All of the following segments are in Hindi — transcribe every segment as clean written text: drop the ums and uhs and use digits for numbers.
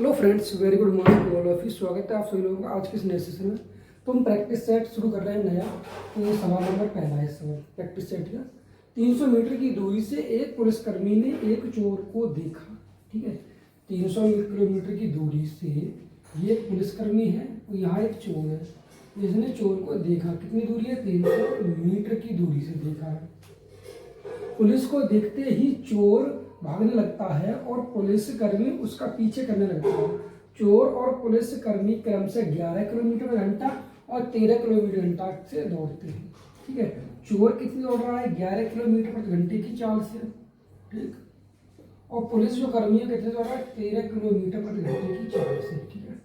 Hello friends, very good morning to all of you. स्वागत है आप सभी लोगों का आज के इस नए सेशन में। तो हम प्रैक्टिस सेट शुरू कर रहे हैं नया। तो ये सवाल नंबर पहला है सवाल प्रैक्टिस सेट का। 300 मीटर की दूरी से एक पुलिसकर्मी ने एक चोर को देखा। ठीक है, 300 किलोमीटर की दूरी से ये एक पुलिसकर्मी है और यहाँ एक चोर है। इसने चोर को देखा। कितनी दूरी है? 300 मीटर की दूरी से देखा है। पुलिस को देखते ही चोर भागने लगता है और पुलिसकर्मी उसका पीछे करने लगता है। चोर और पुलिसकर्मी क्रम से 11 किलोमीटर घंटा और 13 किलोमीटर घंटा से दौड़ते हैं। ठीक है, चोर कितनी दौड़ रहा है? 11 किलोमीटर प्रति घंटे की चाल से। ठीक, और पुलिस जो कर्मी है कितने दौड़ रहा है? 13 किलोमीटर प्रति घंटे की चाल से। ठीक है,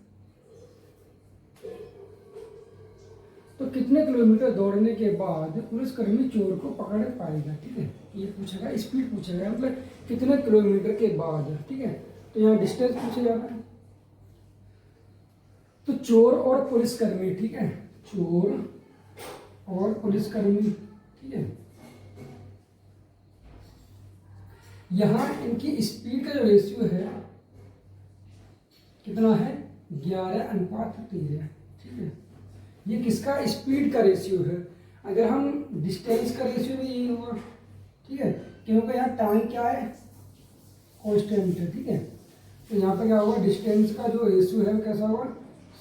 तो कितने किलोमीटर दौड़ने के बाद पुलिसकर्मी चोर को पकड़ पाएगा? ठीक है, ये पूछेगा, स्पीड पूछेगा, मतलब कितने किलोमीटर के बाद। ठीक है, तो यहाँ डिस्टेंस पूछा जा रहा है। तो चोर और पुलिसकर्मी, ठीक है, चोर और पुलिसकर्मी, ठीक है, यहाँ इनकी स्पीड का जो रेशियो है कितना है? 11:13। ठीक है, ये किसका स्पीड का रेशियो है? अगर हम डिस्टेंस का रेशियो भी यही होगा। ठीक है, क्योंकि यहाँ टाइम क्या है? कांस्टेंट है। ठीक है, तो यहाँ पर क्या होगा? डिस्टेंस का जो रेशियो है कैसा होगा?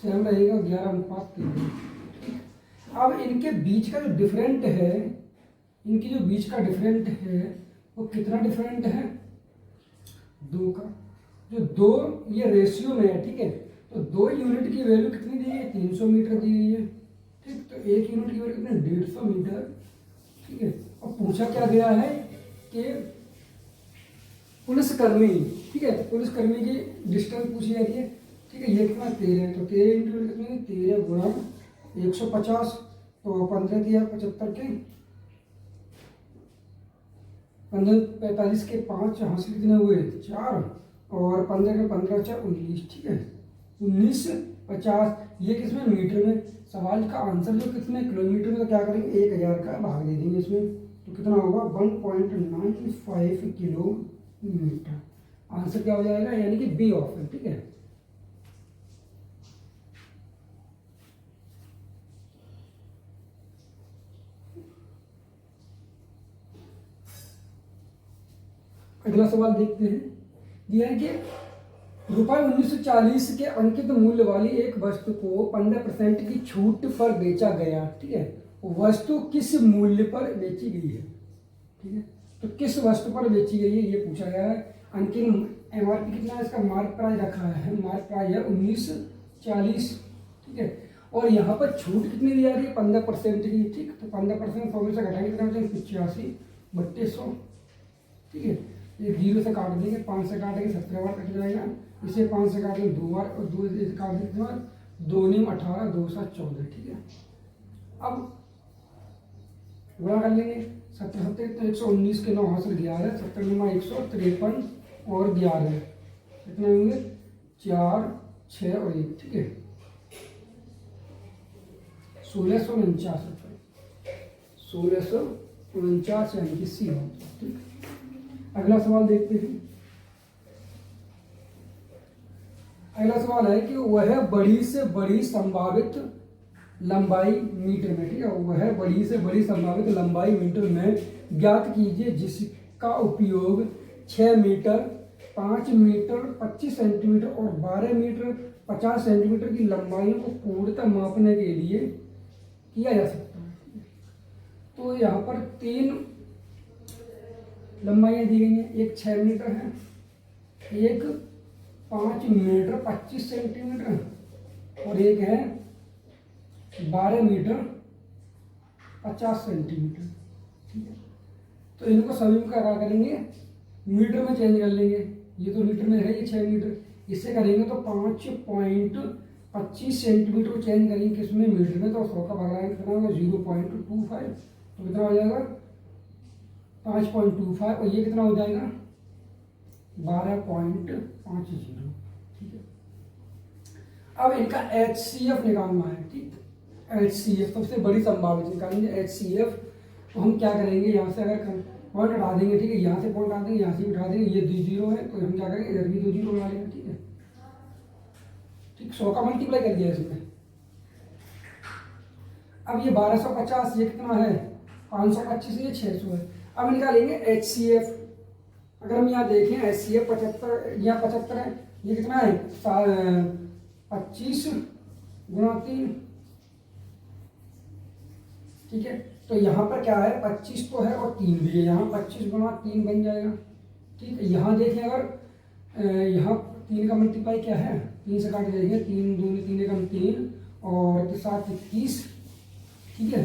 सेम रहेगा, 11:13। अब इनके बीच का जो डिफरेंट है, इनकी जो बीच का डिफरेंट है वो कितना डिफरेंट है? 2 का। जो 2 ये रेशियो में है। ठीक है, तो 2 यूनिट की वैल्यू कितनी दी है? 300 मीटर दी गई है। ठीक, तो 1 यूनिट की वैल्यू कितनी? 150 मीटर। ठीक है, और पूछा क्या गया है कि पुलिसकर्मी, ठीक है, तो पुलिसकर्मी की डिस्टेंस पूछी जा रही है। ठीक है, ये कितना? 13, तो 13 इंटू कितनी? 13 गुणा 150, तो 15 दिया 75 के 45 के 5 यहाँ से कितने हुए? 4, और 15 के 15 4 19। ठीक है, 1950। ये किसमें? मीटर में। सवाल का आंसर जो कितने किलोमीटर में, तो क्या करेंगे? 1000 का भाग दे देंगे इसमें, तो कितना होगा? 1.95 किलोमीटर। आंसर क्या हो जाएगा? यानी कि बी ऑप्शन। ठीक है, अगला सवाल देखते हैं। यह है कि रुपये 1940 के अंकित मूल्य वाली एक वस्तु को 15% की छूट पर बेचा गया। ठीक है, वस्तु किस मूल्य पर बेची गई है? ठीक है, तो किस वस्तु पर बेची गई है ये पूछा गया है। अंकित एमआरपी कितना है? इसका मार्क प्राइस रखा है, मार्क प्राइस है 1940। ठीक है, और यहाँ पर छूट कितनी दी जा रही है? 15% की। ठीक, तो 15% 100 में से घटाएंगे कितना? 85/200। ठीक है, ये 0 से काट देंगे, 5 से काटेंगे 17 बार कट जाएगा। इसे 5 से काटेंगे 2 बार, और 2 से काट देंगे 2 नीम 18, 2 7 14। ठीक है, अब गुणा कर लेंगे। 17 तो 119 के 9 हासिल 11, 70 × 153 और 11 कितने होंगे? 4 6 और 1। ठीक है, 1649 रुपये। 1649 यानी कि सी। ठीक, अगला सवाल देखते हैं। अगला सवाल है कि वह बड़ी से बड़ी संभावित लंबाई मीटर में, ठीक है, वह बड़ी से बड़ी संभावित लंबाई मीटर में ज्ञात कीजिए जिसका उपयोग 6 मीटर, 5 मीटर 25 सेंटीमीटर और 12 मीटर 50 सेंटीमीटर की लंबाइयों को पूर्णतः मापने के लिए किया जा सकता है। तो यहाँ पर 3 लंबाइयाँ दी गई हैं। एक 6 मीटर है, एक 5 मीटर 25 सेंटीमीटर और एक है 12 मीटर 50 सेंटीमीटर। ठीक है, तो इनको सभी को क्या करेंगे? मीटर में चेंज कर लेंगे। ये तो मीटर में है, ये 6 मीटर, इससे करेंगे तो 5.25 सेंटीमीटर को चेंज करेंगे किसमें? मीटर में। तो 100 का भाग कितना होगा? 0.25, तो कितना हो जाएगा? 5.25, और ये कितना हो जाएगा? 12.50। ठीक है, अब इनका HCF निकालना है। ठीक, HCF सबसे बड़ी संभावित निकालेंगे। HCF तो हम क्या करेंगे? यहाँ से अगर पॉइंट हटा देंगे, ठीक है, यहाँ से पॉइंट हटा देंगे, यहाँ से भी उठा देंगे, ये 2 0 है, तो हम क्या करेंगे? इधर भी 2 0 बना लेंगे। ठीक है, ठीक, 100 का मल्टीप्लाई कर दिया इसमें। अब ये 1250, ये कितना है 525, ये 600 है। अब निकालेंगे HCF। अगर हम यहाँ देखें HCF 75, यहाँ 75 है, ये कितना है 25 गुणा 3, ठीक है। तो यहाँ पर क्या है 25 तो है और 3 भी है, यहाँ 25 गुणा 3 बन जाएगा, ठीक है। यहाँ देखें अगर यहाँ 3 का मल्टीप्लाई क्या है, 3 से काट देंगे, 3 दूनी 3 एकम 3 और 7 21, ठीक है।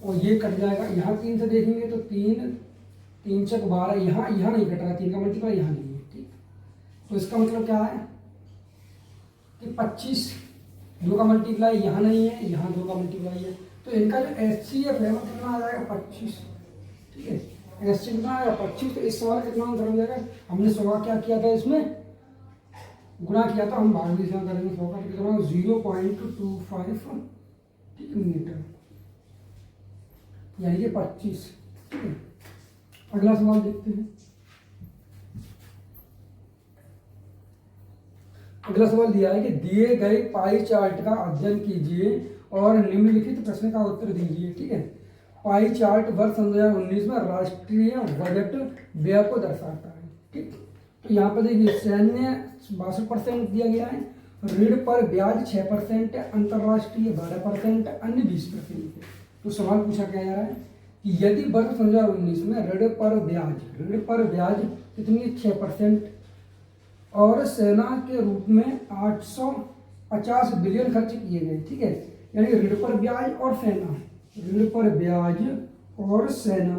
और ये कट जाएगा, यहाँ 3 से देखेंगे तो 3 चक 12, यहाँ नहीं कट रहा, 3 का मल्टीप्लाई यहाँ नहीं है, ठीक। तो इसका मतलब क्या है कि 25, 2 का मल्टीप्लाई यहाँ नहीं है, यहाँ 2 का मल्टीप्लाई है। तो इनका जो HCF है वो कितना आ जाएगा 25, ठीक है। HCF कितना आएगा 25। तो इस सवाल कितना आंसर हो जाएगा, हमने 100 क्या किया था, इसमें गुणा किया था, हम भाग भी इसमें करेंगे। 100 का कितना 0.25, ठीक है, मीटर, यानी कि 25, ठीक है। अगला सवाल देखते हैं। अगला सवाल दिया है कि दिए गए पाई चार्ट का अध्ययन कीजिए और निम्नलिखित प्रश्न का उत्तर दीजिए, ठीक है। पाई चार्ट वर्ष 2019 में राष्ट्रीय बजट व्यय को दर्शाता है, ठीक। तो यहाँ पर देखिए सैन्य 62% दिया गया है, ऋण पर ब्याज 6% है, अंतर्राष्ट्रीय 12%, अन्य 20% है। तो सवाल पूछा क्या जा रहा है कि यदि वर्ष 2019 में ऋण पर ब्याज कितनी 6% और सेना के रूप में 850 बिलियन खर्च किए गए, ठीक है। यानी ऋण पर ब्याज और सेना, ऋण पर ब्याज और सेना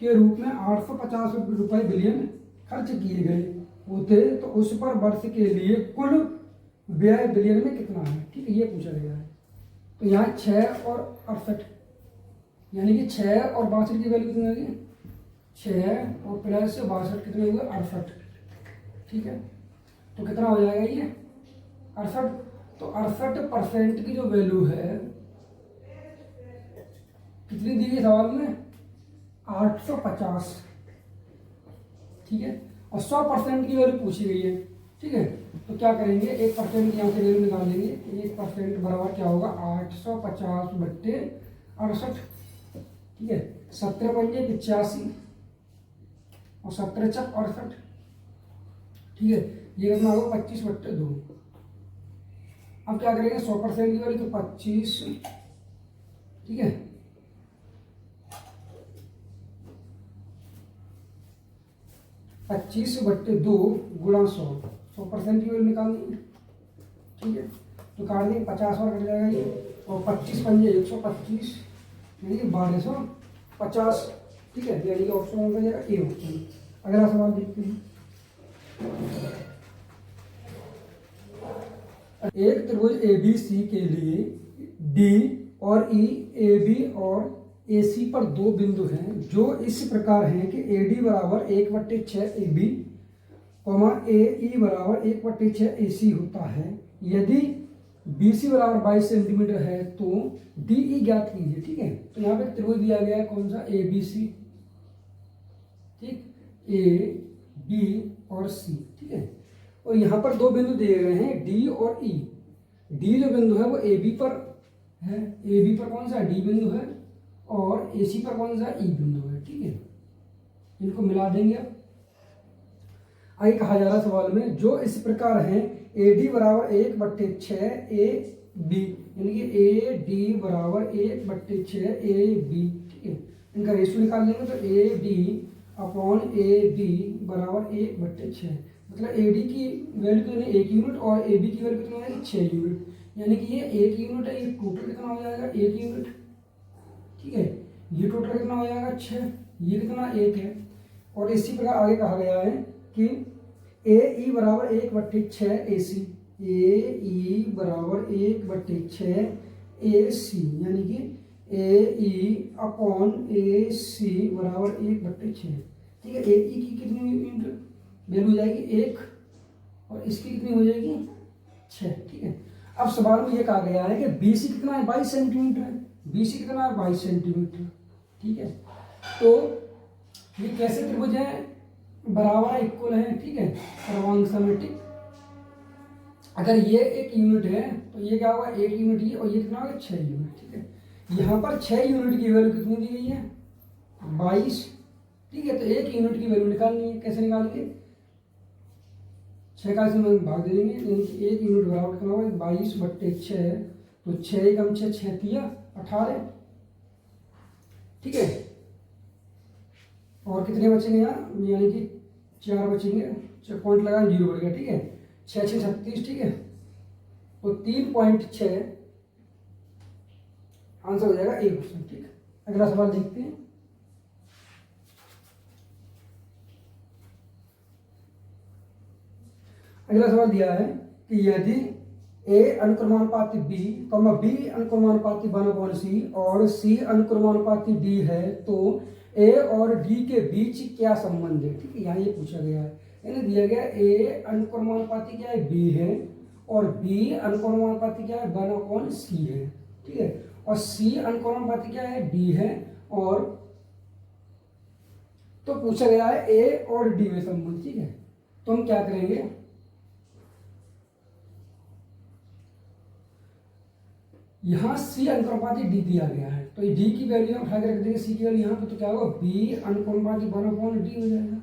के रूप में 850 बिलियन खर्च किए गए होते, तो उस पर वर्ष के लिए कुल व्यय बिलियन में कितना है, ठीक है, ये पूछा गया है। तो यहाँ 6 और 68, यानी कि 6 और 62 की वैल्यू कितनी होगी, 6 और प्लस 62 कितने हुए 68, ठीक है। तो कितना हो जाएगा ये 68। तो 68% की जो वैल्यू है कितनी दी गई सवाल में 850, ठीक है। और 100% की वैल्यू पूछी गई है, ठीक है। तो क्या करेंगे 1% की यहाँ से वैल्यू निकाल लेंगे। 1% बराबर क्या होगा 850 बट्टे 68, ठीक है। 17 पंजे 85 और 17 चक 68, ठीक है। ये कितना होगा 25 बट्टे 2। अब क्या करेंगे 100% की वैल्यू तो 25, ठीक है। 25 बट्टे 2 गुणा 100% की वैल्यू निकालनी है, ठीक है। तो काट देंगे 50 और कट जाएगा ये, और 25 पंजे 125, यानी कि 1250, ठीक है। यानी कि ऑप्शन हो जाएगा ए ऑप्शन। अगला सवाल देखते हैं। एक त्रिभुज ABC के लिए D और E, AB और AC पर 2 बिंदु हैं जो इस प्रकार हैं कि AD बराबर 1/6 AB, AE बराबर 1/6 AC होता है। यदि BC बराबर 22 सेंटीमीटर है तो DE ज्ञात कीजिए, ठीक है। तो यहाँ पे त्रिभुज दिया गया है कौन सा ABC, ठीक, A, B और C, ठीक है। और यहाँ पर 2 बिंदु दिए गए हैं D और E। D जो बिंदु है वो AB पर है, AB पर कौन सा D बिंदु है और AC पर कौन सा E बिंदु है, ठीक है। इनको मिला देंगे। आई कहा जा रहा सवाल में जो इस प्रकार है AD बराबर 1/6 AB, यानी कि AD बराबर 1/6 AB, ठीक है। इनका रेशियो निकाल लेंगे तो AD अपॉन AB बराबर 1/6, मतलब AD की वैल्यू कितनी 1 यूनिट और AB की वैल्यू कितनी है 6 यूनिट, यानी कि ये 1 यूनिट है। ये टोटल कितना हो जाएगा 1 यूनिट, ठीक है। ये टोटल कितना हो जाएगा 6, ये कितना 1 है। और इसी प्रकार आगे कहा गया है कि AE बराबर 1/6 AC, AE बराबर 1/6 AC, यानी कि AE अपॉन AC बराबर 1/6, ठीक है। AE की कितनी यूनिट वैल्यू हो जाएगी 1 और इसकी कितनी हो जाएगी 6, ठीक है। अब सवाल में ये कहा गया है कि BC कितना है 22 सेंटीमीटर है, BC कितना है 22 सेंटीमीटर, ठीक है। तो ये कैसे त्रिभुज है, बराबर इक्वल है, ठीक है, सर्वांग समेटिक। अगर ये एक यूनिट है तो ये क्या होगा, 1 यूनिट ये, और ये कितना होगा 6 यूनिट। ठीक है, यहाँ पर 6 यूनिट की वैल्यू कितनी दी गई है, 22। ठीक है, तो 1 यूनिट की वैल्यू निकालनी है, कैसे निकालेंगे, 6 का इसमें भाग दे देंगे, यानी कि 1 यूनिट बराबर कितना होगा 22/6, तो 6 कम 6 6 तिया 18। ठीक है, और कितने बचेंगे यहाँ, यानी कि 4 बचेंगे, पॉइंट लगा 0 बढ़ गया। ठीक है, 6 6 36। ठीक है, तो 3.6 आंसर हो जाएगा 1%। ठीक है, अगला सवाल देखते हैं। अगला सवाल दिया है कि यदि ए अनुक्रमानुपाती बी, बी अनुक्रमानुपाती 1/c और सी अनुक्रमानुपाती डी है, तो ए और डी के बीच क्या संबंध है। ठीक है, यहाँ ये पूछा गया है, यानी दिया गया ए अनुक्रमानुपाती क्या है, बी है, और बी अनुक्रमानुपाती क्या है, 1/c है। ठीक है, और सी अनुक्रमानुपाती क्या है, डी है, और तो पूछा गया है ए और डी में संबंध। ठीक है, तो हम क्या करेंगे, यहाँ सी अनुक्रमानुपाती डी दिया गया है, तो डी की वैल्यू हम उठा के रख देंगे, सी की वैल्यू यहाँ पे, तो क्या होगा बी अनुक्रमानुपाती 1/d हो जाएगा।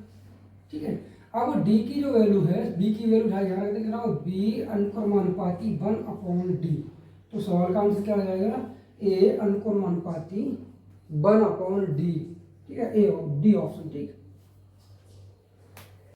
ठीक है, अब डी की जो वैल्यू है, बी की वैल्यू उठा के यहाँ रख देंगे, क्या होगा बी अनुक्रमानुपाती 1/d। तो सवाल का आंसर क्या हो जाएगा, ए अनुक्रमानुपाती 1/d। ठीक है, ए डी ऑप्शन। ठीक।